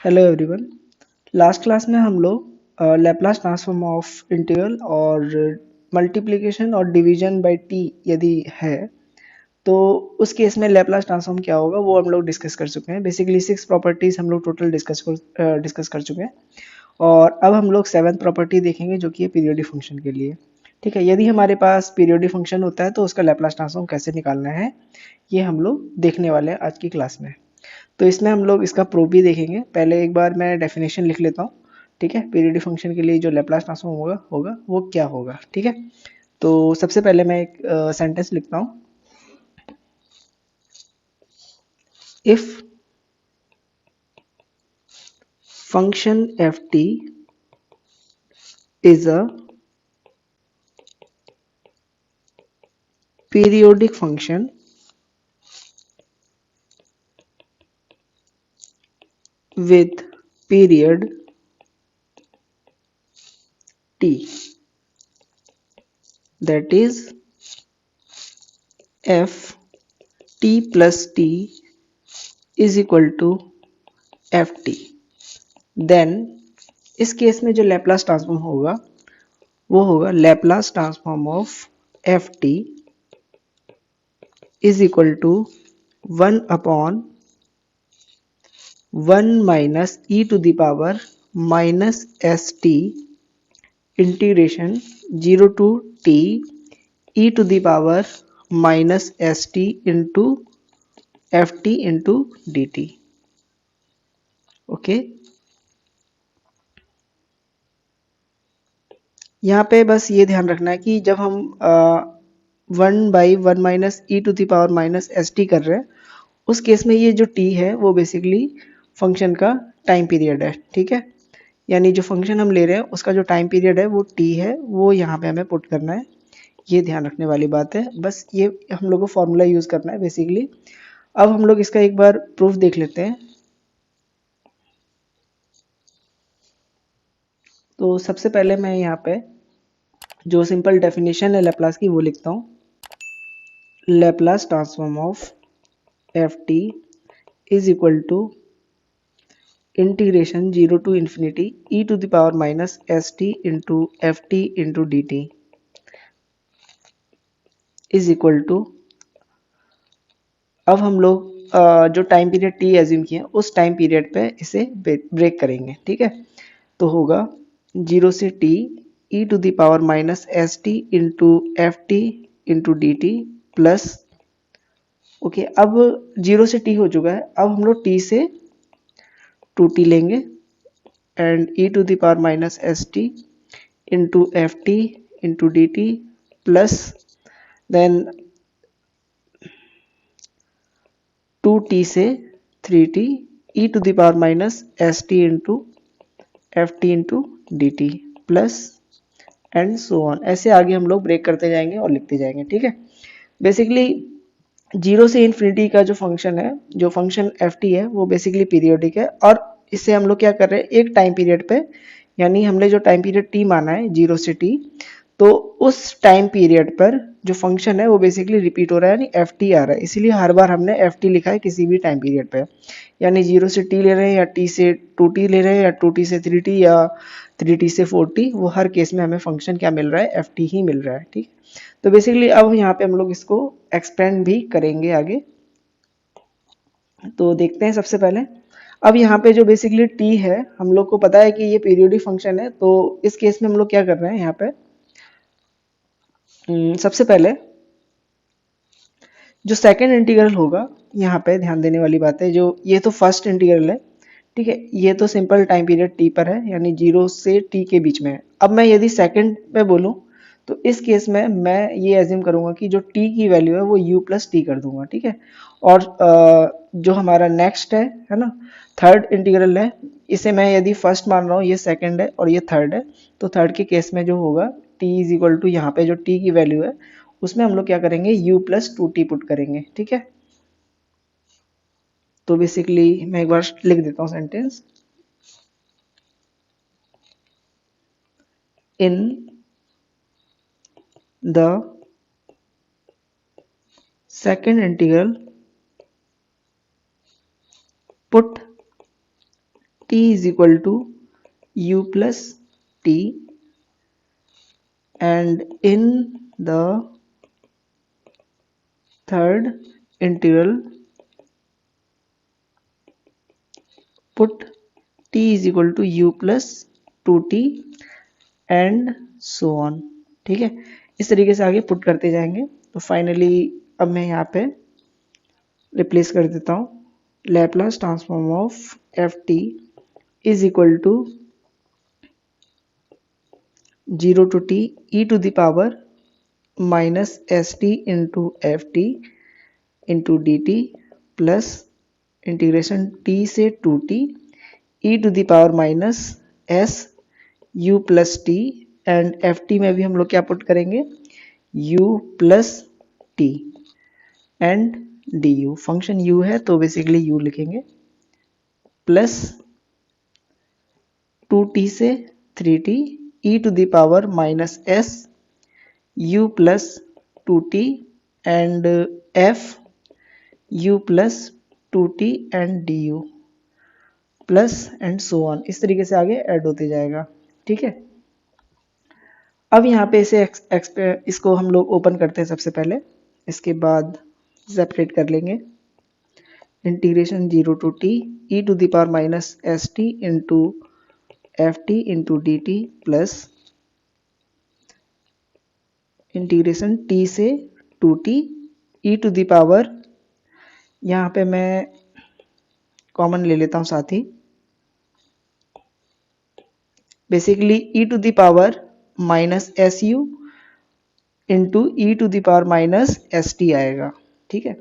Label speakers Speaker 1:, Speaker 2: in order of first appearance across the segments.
Speaker 1: Hello everyone. Last class में हम लोग लैप्लास ट्रांसफॉर्म ऑफ इंटीग्रल और मल्टीप्लिकेशन और डिवीजन बाय टी यदि है तो उस केस में लैप्लास ट्रांसफॉर्म क्या होगा वो हम लोग डिस्कस कर चुके हैं। बेसिकली 6 प्रॉपर्टीज हम लोग टोटल डिस्कस कर चुके हैं और अब हम लोग 7th प्रॉपर्टी देखेंगे जो कि है पीरियोडिक फंक्शन के लिए। ठीक है, यदि हमारे पास पीरियोडिक फंक्शन होता है तो उसका लैप्लास ट्रांसफॉर्म कैसे निकालना है ये हम लोग देखने वाले हैं आज की क्लास में। तो इसमें हम लोग इसका प्रूफ भी देखेंगे। पहले एक बार मैं डेफिनेशन लिख लेता हूँ। ठीक है, पीरियोडिक फंक्शन के लिए जो लैप्लास ट्रांसफॉर्म होगा होगा वो क्या होगा। ठीक है, तो सबसे पहले मैं एक सेंटेंस लिखता हूँ। If function F T is a periodic function with period t, that is f t plus t is equal to F T, then इस केस में जो लैप्लास ट्रांसफॉर्म होगा वो होगा Laplace transform of F T is equal to 1/1 minus E to the power minus S T integration 0 to T E to the power minus S T into F T into D T. Okay, यहाँ पे बस ये ध्यान रखना है कि जब हम 1/1 minus E to the power minus S T कर रहे हैं उस केस में ये जो t है वो बेसिकली फंक्शन का टाइम पीरियड है। ठीक है, यानी जो फंक्शन हम ले रहे हैं उसका जो टाइम पीरियड है वो t है, वो यहाँ पे हमें पुट करना है। ये ध्यान रखने वाली बात है, बस ये हम लोग को फॉर्मूला यूज करना है बेसिकली। अब हम लोग इसका एक बार प्रूफ देख लेते हैं। तो सबसे पहले मैं यहाँ पे जो सिंपल डेफिनेशन है लैप्लास की वो लिखता हूँ। Laplace transform of F T is equal to integration 0 to infinity E to the power minus S T into F T into D T is equal to, अब हम लोग जो टाइम पीरियड टी एज्यूम किए उस time period पे इसे break करेंगे। ठीक है, तो होगा 0 से T E to the power minus S T into F T into D T plus, okay अब 0 से टी हो चुका है, अब हम लोग टी से 2t लेंगे and E to the power minus S T into F T into D T plus then 2t से 3t E to the power minus S T into F T into D T plus and so on. ऐसे आगे हम लोग break करते जाएंगे और लिखते जाएंगे। ठीक है, बेसिकली 0 से इन्फिनिटी का जो फंक्शन है, जो फंक्शन एफ टी है वो बेसिकली पीरियोडिक है और इससे हम लोग क्या कर रहे हैं एक टाइम पीरियड पे, यानी हमने जो टाइम पीरियड टी माना है 0 से टी, तो उस टाइम पीरियड पर जो फंक्शन है वो बेसिकली रिपीट हो रहा है यानी एफ टी आ रहा है, इसीलिए हर बार हमने एफ टी लिखा है किसी भी टाइम पीरियड पे। यानी 0 से टी ले रहे हैं या टी से 2t ले रहे हैं या 2t से 3t या 3t से 4t, वो हर केस में हमें फंक्शन क्या मिल रहा है एफ टी ही मिल रहा है। ठीक, तो बेसिकली अब यहाँ पे हम लोग इसको एक्सपेंड भी करेंगे आगे। तो देखते हैं सबसे पहले, अब यहाँ पे जो बेसिकली t है हम लोग को पता है कि ये पीरियोडिक फंक्शन है, तो इस केस में हम लोग क्या कर रहे हैं यहाँ पे सबसे पहले जो सेकंड इंटीग्रल होगा, यहाँ पे ध्यान देने वाली बात है, जो ये तो फर्स्ट इंटीग्रल है। ठीक है, ये तो सिंपल टाइम पीरियड t पर है यानी 0 से t के बीच में है। अब मैं यदि सेकंड में बोलूँ तो इस केस में मैं ये एज्यूम करूंगा कि जो t की वैल्यू है वो u प्लस टी कर दूंगा। ठीक है, और जो हमारा नेक्स्ट है ना, थर्ड इंटीग्रल है, इसे मैं यदि फर्स्ट मान रहा हूँ, ये सेकंड है और ये थर्ड है, तो थर्ड के केस में जो होगा t इज इक्वल टू यहाँ पे जो t की वैल्यू है उसमें हम लोग क्या करेंगे u प्लस 2t पुट करेंगे। ठीक है, तो बेसिकली मैं एक बार लिख देता हूँ sentence. In the second integral put t is equal to u plus t, and in the third integral put t is equal to u plus 2t and so on. ठीक है, इस तरीके से आगे पुट करते जाएंगे। तो फाइनली अब मैं यहाँ पे रिप्लेस कर देता हूँ, Laplace transform of F T is equal to 0 to t e to the power minus st into ft into dt plus integration t से 2t e to the power minus s u plus T, and F T में भी हम लोग क्या put करेंगे, u plus T and D you. Function u है तो basically u लिखेंगे, प्लस 2t से 3t e to the power minus s u plus 2t and f u plus 2t and D U plus and so on. इस तरीके से आगे add होते जाएगा। ठीक है, अब यहाँ पे इसे इसको हम लोग ओपन करते हैं सबसे पहले, इसके बाद सेपरेट कर लेंगे। Integration 0 to t e to the power minus S T into F T into D T plus integration t से 2t e to the power, यहाँ पे मैं कॉमन ले लेता हूँ साथ ही, basically e to the power minus S U into e to the power minus S t आएगा। ठीक है,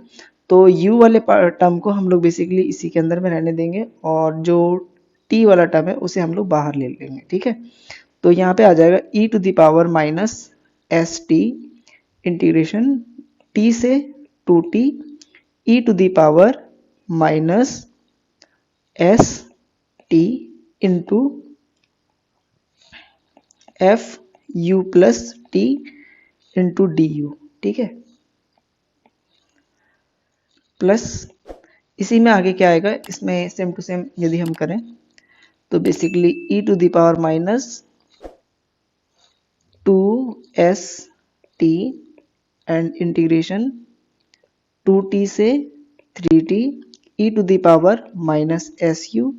Speaker 1: तो u वाले टर्म को हम लोग बेसिकली इसी के अंदर में रहने देंगे और जो t वाला टर्म है उसे हम लोग बाहर ले लेंगे। ठीक है, तो यहाँ पे आ जाएगा e to the power minus S T integration t से 2t e to the power minus S T into F U plus T into D U. ठीक है, प्लस इसी में आगे क्या आएगा, इसमें सेम टू सेम यदि हम करें तो basically e to the power minus 2s t and integration 2t से 3t e to the power minus S U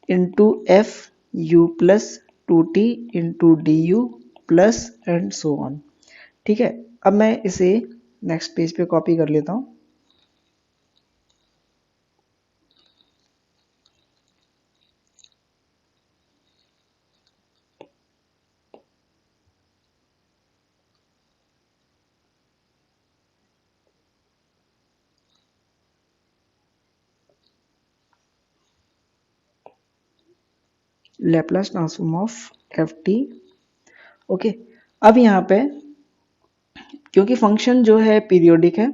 Speaker 1: into F U plus 2t into D U plus and so on. ठीक है, अब मैं इसे next page पे copy कर लेता हूँ। Laplace transform of F T. Okay, अब यहाँ पे क्योंकि फंक्शन जो है पीरियोडिक है,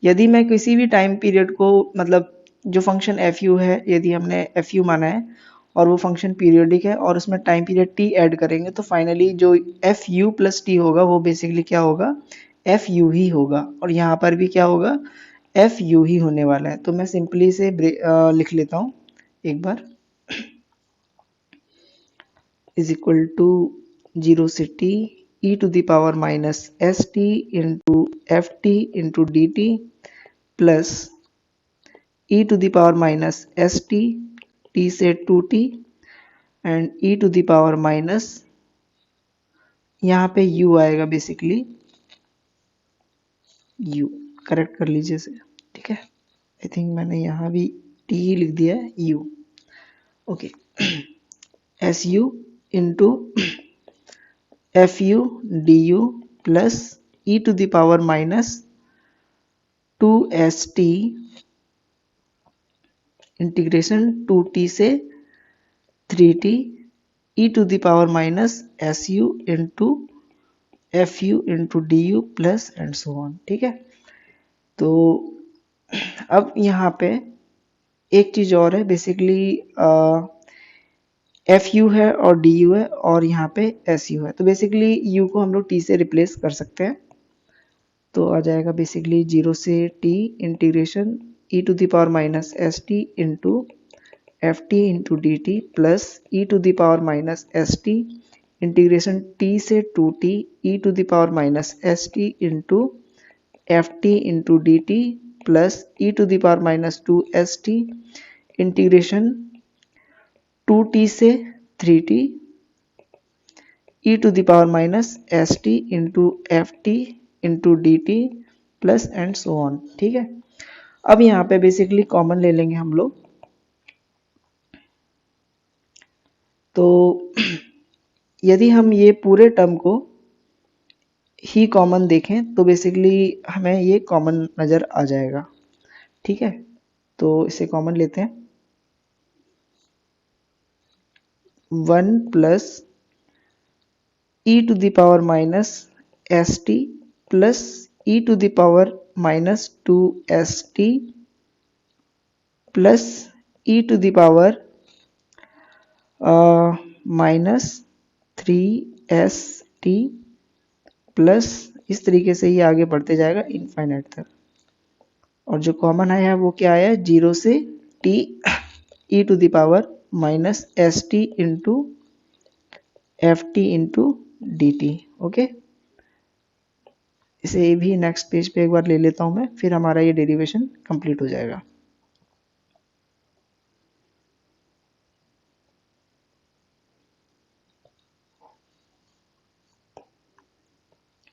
Speaker 1: यदि मैं किसी भी टाइम पीरियड को, मतलब जो फंक्शन एफ यू है, यदि हमने एफ यू माना है और वो फंक्शन पीरियोडिक है और उसमें टाइम पीरियड टी ऐड करेंगे तो फाइनली जो एफ यू प्लस टी होगा वो बेसिकली क्या होगा, एफ यू ही होगा, और यहाँ पर भी क्या होगा, एफ यू ही होने वाला है। तो मैं सिंपली से लिख लेता हूँ एक बार, इज इक्वल टू 0 से t e to the power minus S T into F T into D T plus e to the power minus S T T से 2t and e to the power minus, यहाँ पे u आएगा basically, u correct कर लीजिए इसे। ठीक है, I think मैंने यहाँ भी t ही लिख दिया है, u। Okay, S you into F U D U plus E to the power minus 2st integration 2t से 3t e to the power minus S U into F U into D U plus and so on. ठीक है, तो अब यहाँ पे एक चीज और है, बेसिकली एफ यू है और डी यू है और यहाँ पे एस यू है, तो बेसिकली यू को हम लोग टी से रिप्लेस कर सकते हैं। तो आ जाएगा बेसिकली 0 से t integration e to the power minus S T into F T into D T plus E to the power minus S T integration t से two T E to the power minus S T into F T into D T plus E to the power minus two S T integration two t से three t E to the power minus S T into F T into D T plus and so on. ठीक है, अब यहाँ पे basically common ले लेंगे हम लोग। तो यदि हम ये पूरे टर्म को ही कॉमन देखें तो बेसिकली हमें ये कॉमन नज़र आ जाएगा। ठीक है, तो इसे कॉमन लेते हैं। 1 plus e to the power minus S T plus e to the power minus two S T plus e to the power minus three S T plus इस तरीके से ये आगे बढ़ते जाएगा इनफाइनाइट तक। और जो कॉमन आया है वो क्या आया है, 0 से t e to the power minus S T into F T into D T. Okay, इसे भी नेक्स्ट पेज पे एक बार ले लेता हूं मैं, फिर हमारा ये डेरिवेशन कंप्लीट हो जाएगा।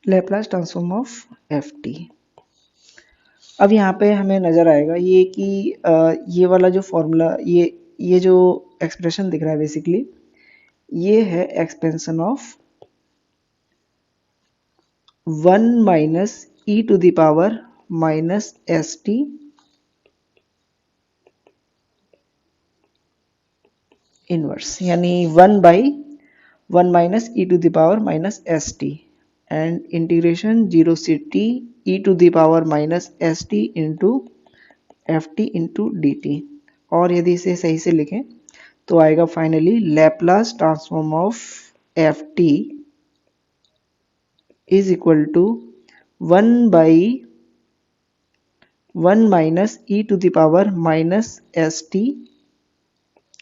Speaker 1: Laplace transform of F T. अब यहाँ पे हमें नजर आएगा ये कि ये वाला जो फॉर्मूला, ये जो एक्सप्रेशन दिख रहा है बेसिकली ये है expansion of 1 minus E to the power minus S T inverse, यानी 1 by 1 minus E to the power minus S T and integration 0 से t e to the power minus S T into F T into D T. और यदि इसे सही से लिखें तो आएगा finally Laplace transform of F T is equal to 1 by 1 minus E to the power minus S T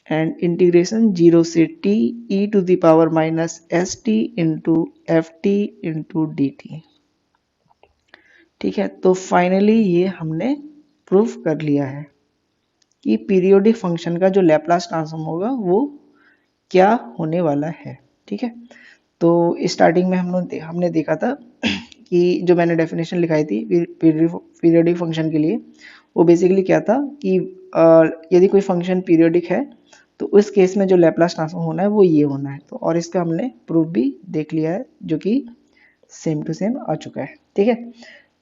Speaker 1: and integration 0 से t e to the power minus S T into F T into D T. ठीक है, तो finally ये हमने proof कर लिया है कि पीरियोडिक फंक्शन का जो लैप्लास ट्रांसफॉर्म होगा वो क्या होने वाला है। ठीक है, तो स्टार्टिंग में हमने देखा था कि जो मैंने डेफिनेशन लिखाई थी पीरियोडिक फंक्शन के लिए, वो बेसिकली क्या था कि यदि कोई फंक्शन पीरियोडिक है तो उस केस में जो लैप्लास ट्रांसफॉर्म होना है वो ये होना है। तो और इसका हमने प्रूफ भी देख लिया है जो कि सेम टू सेम आ चुका है। ठीक है,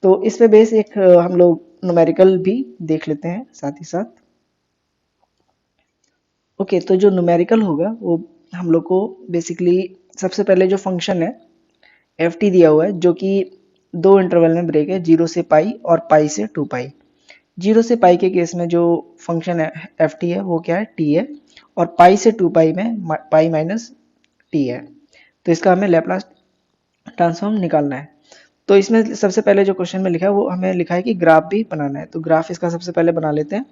Speaker 1: तो इस पे बेस एक हम लोग न्यूमेरिकल भी देख लेते हैं साथ ही साथ। ओके, तो जो न्यूमेरिकल होगा वो हम लोग को बेसिकली सबसे पहले जो फंक्शन है एफ टी दिया हुआ है जो कि दो इंटरवल में ब्रेक है, 0 से पाई और पाई से 2 पाई। 0 से पाई के केस में जो फंक्शन है एफ टी है वो क्या है, टी है, और पाई से 2 पाई में पाई माइनस टी है। तो इसका हमें लैप्लास ट्रांसफॉर्म निकालना है। तो इसमें सबसे पहले जो क्वेश्चन में लिखा है वो हमें लिखा है कि ग्राफ भी बनाना है। तो ग्राफ इसका सबसे पहले बना लेते हैं।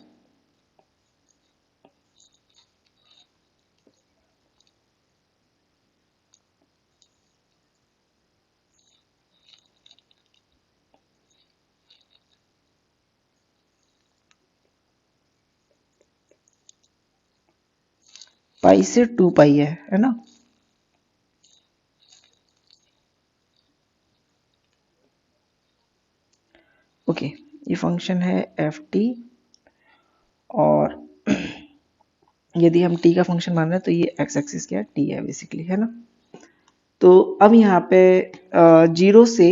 Speaker 1: पाई से 2 पाई है ना। ओके, ये फंक्शन है एफ टी और यदि हम t का फंक्शन मान रहे हैं तो ये x एक्सिस क्या है, t है बेसिकली, है ना। तो अब यहाँ पे 0 से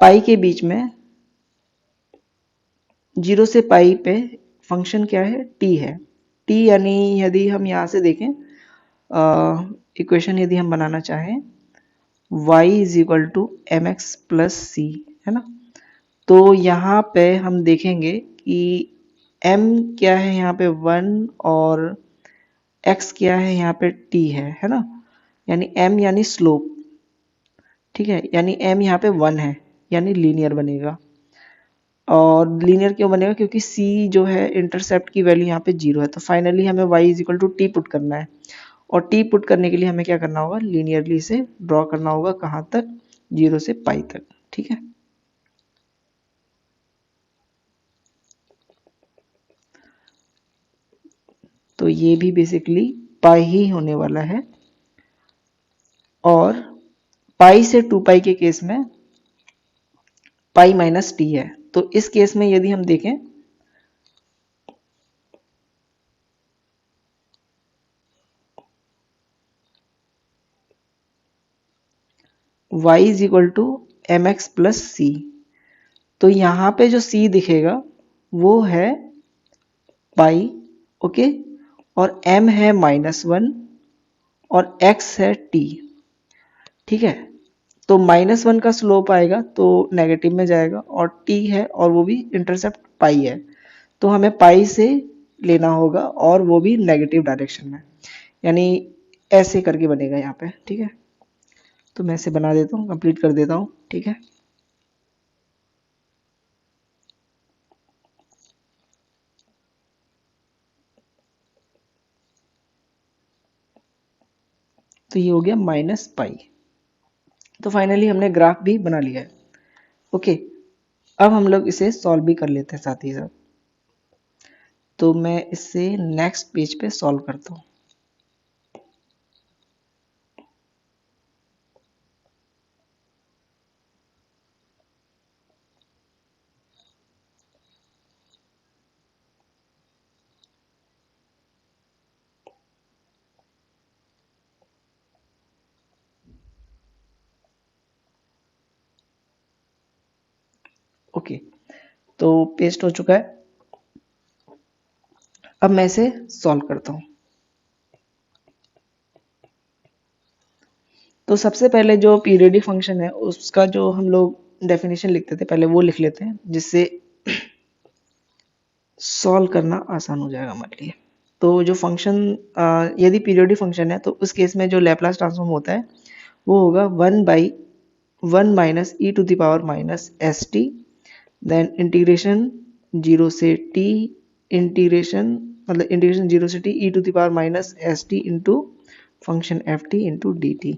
Speaker 1: पाई के बीच में 0 से पाई पे फंक्शन क्या है, t है। t यानी यदि हम यहाँ से देखें इक्वेशन यदि हम बनाना चाहें y is equal to m x plus c, है ना। तो यहाँ पे हम देखेंगे कि m क्या है यहाँ पे 1 और x क्या है यहाँ पे t है ना। यानी m यानी स्लोप, ठीक है, यानी m यहाँ पे 1 है यानी लीनियर बनेगा। और लीनियर क्यों बनेगा, क्योंकि c जो है इंटरसेप्ट की वैल्यू यहाँ पे 0 है। तो फाइनली हमें y is equal to T put करना है, और टी पुट करने के लिए हमें क्या करना होगा, लीनियरली इसे ड्रॉ करना होगा, कहाँ तक, 0 से पाई तक। ठीक है, तो ये भी बेसिकली पाई ही होने वाला है। और पाई से 2 पाई के केस में पाई माइनस टी है। तो इस केस में यदि हम देखें, y is equal to m x plus c, तो यहाँ पे जो c दिखेगा वो है पाई, ओके, और m है -1 और x है t। ठीक है, तो -1 का स्लोप आएगा तो नेगेटिव में जाएगा, और t है और वो भी इंटरसेप्ट पाई है, तो हमें पाई से लेना होगा, और वो भी नेगेटिव डायरेक्शन में, यानी ऐसे करके बनेगा यहाँ पे। ठीक है, तो मैं इसे बना देता हूँ, कंप्लीट कर देता हूँ। ठीक है, तो ये हो गया -पाई। तो फाइनली हमने ग्राफ भी बना लिया है। ओके, अब हम लोग इसे सॉल्व भी कर लेते हैं साथ ही साथ। तो मैं इसे नेक्स्ट पेज पे सॉल्व करता हूँ। ओके, तो पेस्ट हो चुका है। अब मैं इसे सॉल्व करता हूँ। तो सबसे पहले जो पीरियोडिक फंक्शन है उसका जो हम लोग डेफिनेशन लिखते थे पहले वो लिख लेते हैं, जिससे सॉल्व करना आसान हो जाएगा हमारे लिए। तो जो फंक्शन यदि पीरियोडिक फंक्शन है तो उस केस में जो लैपलास ट्रांसफॉर्म होता है वो होगा 1/1 minus E to the power minus S T, then integration 0 से t, इंटीग्रेशन मतलब इंटीग्रेशन 0 से t E to the power minus S T into function F T into D T.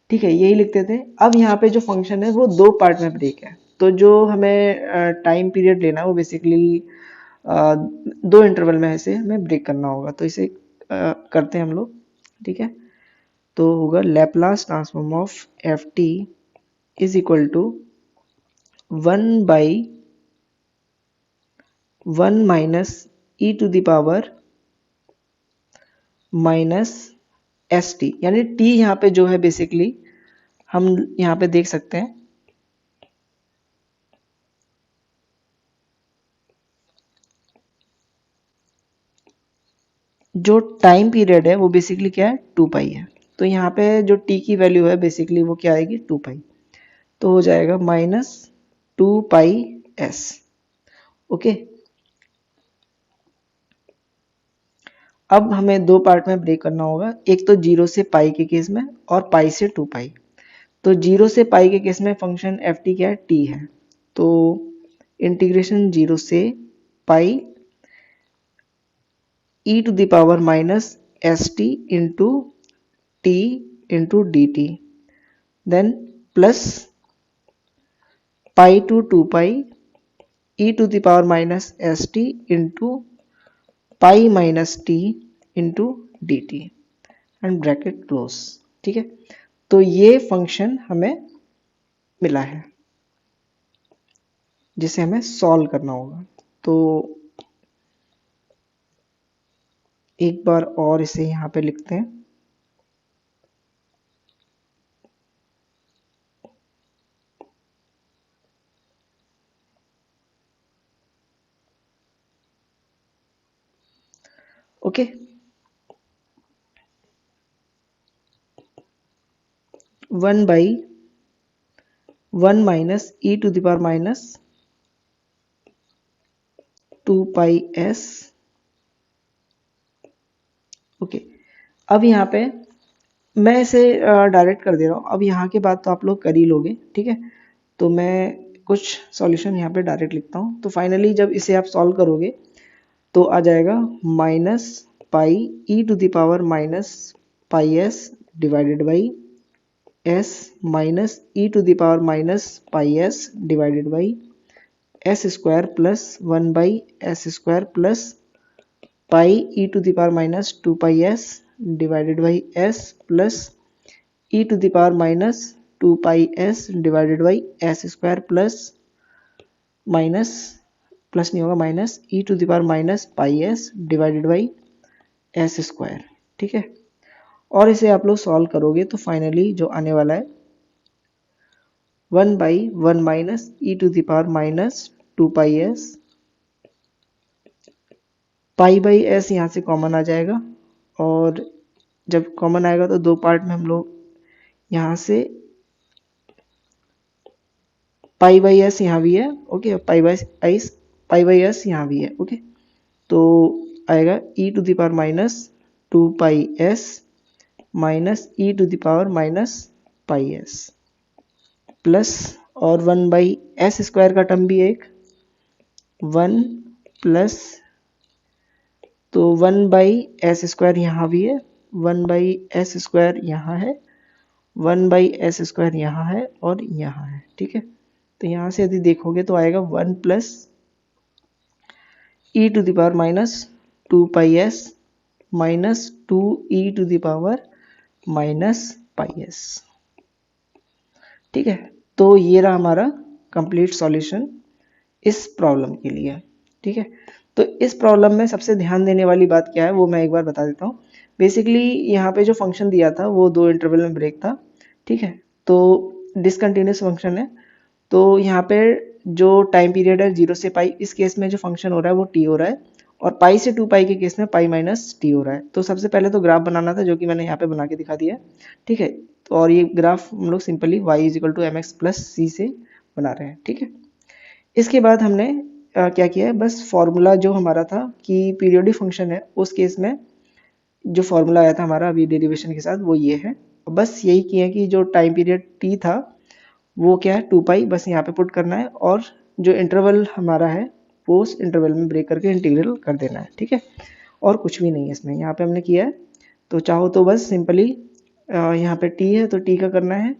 Speaker 1: ठीक है, यही लिखते थे। अब यहाँ पे जो फंक्शन है वो दो पार्ट में ब्रेक है, तो जो हमें टाइम पीरियड लेना है वो बेसिकली दो इंटरवल में इसे हमें ब्रेक करना होगा। तो इसे करते हैं हम लोग। ठीक है, तो होगा Laplace transform of F T is equal to 1/1 minus E to the power minus S T, यानी टी यहाँ पे जो है बेसिकली हम यहाँ पे देख सकते हैं, जो टाइम पीरियड है वो बेसिकली क्या है, 2 पाई है। तो यहाँ पे जो t की वैल्यू है बेसिकली वो क्या आएगी, 2 पाई। तो हो जाएगा -2 पाई s। ओके, अब हमें दो पार्ट में ब्रेक करना होगा, एक तो 0 से पाई के केस में और पाई से 2 पाई। तो 0 से पाई के केस में फंक्शन एफ टी क्या है, t है। तो इंटीग्रेशन 0 से pi E to the power minus S T into t into D t, then plus pi to 2 pi E to the power minus S T into pi minus t into D t and bracket close. ठीक है, तो ये function हमें मिला है जिसे हमें solve करना होगा। तो एक बार और इसे यहाँ पे लिखते हैं। Okay, 1/1 minus E to the power minus 2 pi S. Okay, अब यहाँ पे मैं इसे डायरेक्ट कर दे रहा हूँ। अब यहाँ के बाद तो आप लोग कर ही लोगे। ठीक है, तो मैं कुछ सॉल्यूशन यहाँ पे डायरेक्ट लिखता हूँ। तो फाइनली जब इसे आप सॉल्व करोगे तो आ जाएगा minus pi E to the power minus pi S divided by S minus E to the power minus pi S divided by S square plus 1 by S square plus pi E to the power minus 2 pi S divided by S plus E to the power minus 2 pi S divided by S square plus minus plus नहीं होगा minus E to the power minus pi S divided by S square. ठीक है, और इसे आप लोग solve करोगे तो फाइनली जो आने वाला है 1 by 1 minus E to the power minus 2 pi S, pi by S यहाँ से कॉमन आ जाएगा और जब कॉमन आएगा तो दो पार्ट में हम लोग यहाँ से पाई बाई एस यहाँ भी है, ओके, पाई बाई एस यहाँ भी है, ओके। तो आएगा e to the power minus 2 pi S minus E to the power minus pi s plus और 1 बाई एस स्क्वायर का टर्म भी एक 1 प्लस, तो 1 बाई एस स्क्वायर यहाँ भी है, 1 बाई एस स्क्वायर यहाँ है, 1 बाई एस स्क्वायर यहाँ है और यहाँ है। ठीक है, तो यहाँ से यदि देखोगे तो आएगा 1 plus E to the power minus 2 pi S minus 2 E to the power minus pi S. ठीक है, तो ये रहा हमारा कंप्लीट सॉल्यूशन इस प्रॉब्लम के लिए। ठीक है, तो इस प्रॉब्लम में सबसे ध्यान देने वाली बात क्या है वो मैं एक बार बता देता हूँ। बेसिकली यहाँ पे जो फंक्शन दिया था वो 2 इंटरवल में ब्रेक था। ठीक है, तो डिसकंटिन्यूस फंक्शन है, तो यहाँ पे जो टाइम पीरियड है 0 से पाई, इस केस में जो फंक्शन हो रहा है वो टी हो रहा है और पाई से 2 पाई के केस में पाई माइनस टी हो रहा है। तो सबसे पहले तो ग्राफ बनाना था जो कि मैंने यहाँ पे बना के दिखा दिया। ठीक है, तो और ये ग्राफ हम लोग simply y is equal to m x plus c से बना रहे हैं। ठीक है, इसके बाद हमने क्या किया है, बस फॉर्मूला जो हमारा था कि पीरियोडिक फंक्शन है उस केस में जो फॉर्मूला आया था हमारा अभी डेरिवेशन के साथ वो ये है। बस यही किया कि जो टाइम पीरियड टी था वो क्या है 2 पाई, बस यहाँ पे पुट करना है और जो इंटरवल हमारा है वो उस इंटरवल में ब्रेक करके इंटीग्रल कर देना है। ठीक है, और कुछ भी नहीं है इसमें, यहाँ पे हमने किया है। तो चाहो तो बस सिंपली यहाँ पे टी है तो टी का करना है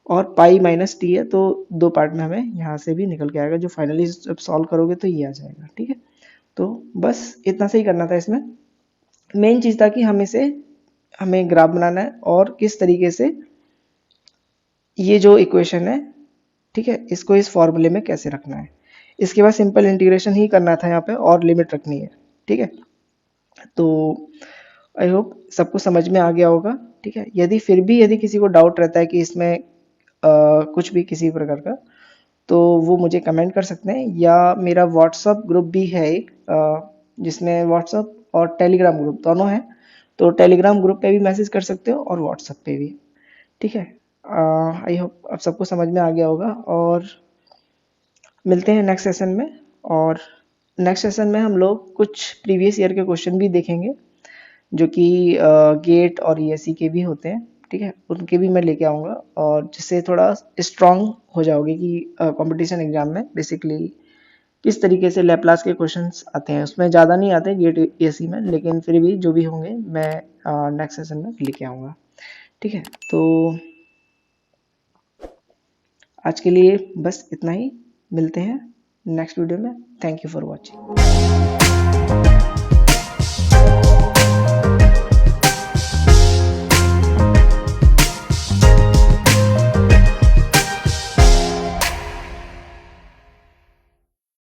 Speaker 1: और पाई माइनस टी है तो दो पार्ट में हमें यहाँ से भी निकल के आएगा, जो फाइनली जब सॉल्व करोगे तो ये आ जाएगा। ठीक है, तो बस इतना से ही करना था। इसमें मेन चीज़ था कि हमें ग्राफ बनाना है और किस तरीके से ये जो इक्वेशन है, ठीक है, इसको इस फॉर्मूले में कैसे रखना है। इसके बाद सिंपल इंटीग्रेशन ही करना था यहाँ पे और लिमिट रखनी है। ठीक है, तो आई होप सबको समझ में आ गया होगा। ठीक है, यदि किसी को डाउट रहता है कि इसमें कुछ भी किसी प्रकार का, तो वो मुझे कमेंट कर सकते हैं, या मेरा व्हाट्सअप ग्रुप भी है एक, जिसमें व्हाट्सअप और टेलीग्राम ग्रुप दोनों हैं, तो टेलीग्राम ग्रुप पे भी मैसेज कर सकते हो और व्हाट्सअप पे भी। ठीक है, आई होप अब सबको समझ में आ गया होगा और मिलते हैं नेक्स्ट सेशन में। और नेक्स्ट सेशन में हम लोग कुछ प्रीवियस ईयर के क्वेश्चन भी देखेंगे जो कि गेट और ईएससी के भी होते हैं। ठीक है, उनके भी मैं लेके आऊँगा और जिससे थोड़ा स्ट्रांग हो जाओगे कि कंपटीशन एग्जाम में बेसिकली किस तरीके से लैप्लास के क्वेश्चंस आते हैं। उसमें ज़्यादा नहीं आते गेट ईएससी में, लेकिन फिर भी जो भी होंगे मैं नेक्स्ट सेशन में लेके आऊँगा। ठीक है, तो आज के लिए बस इतना ही, मिलते हैं नेक्स्ट वीडियो में। Thank you for watching.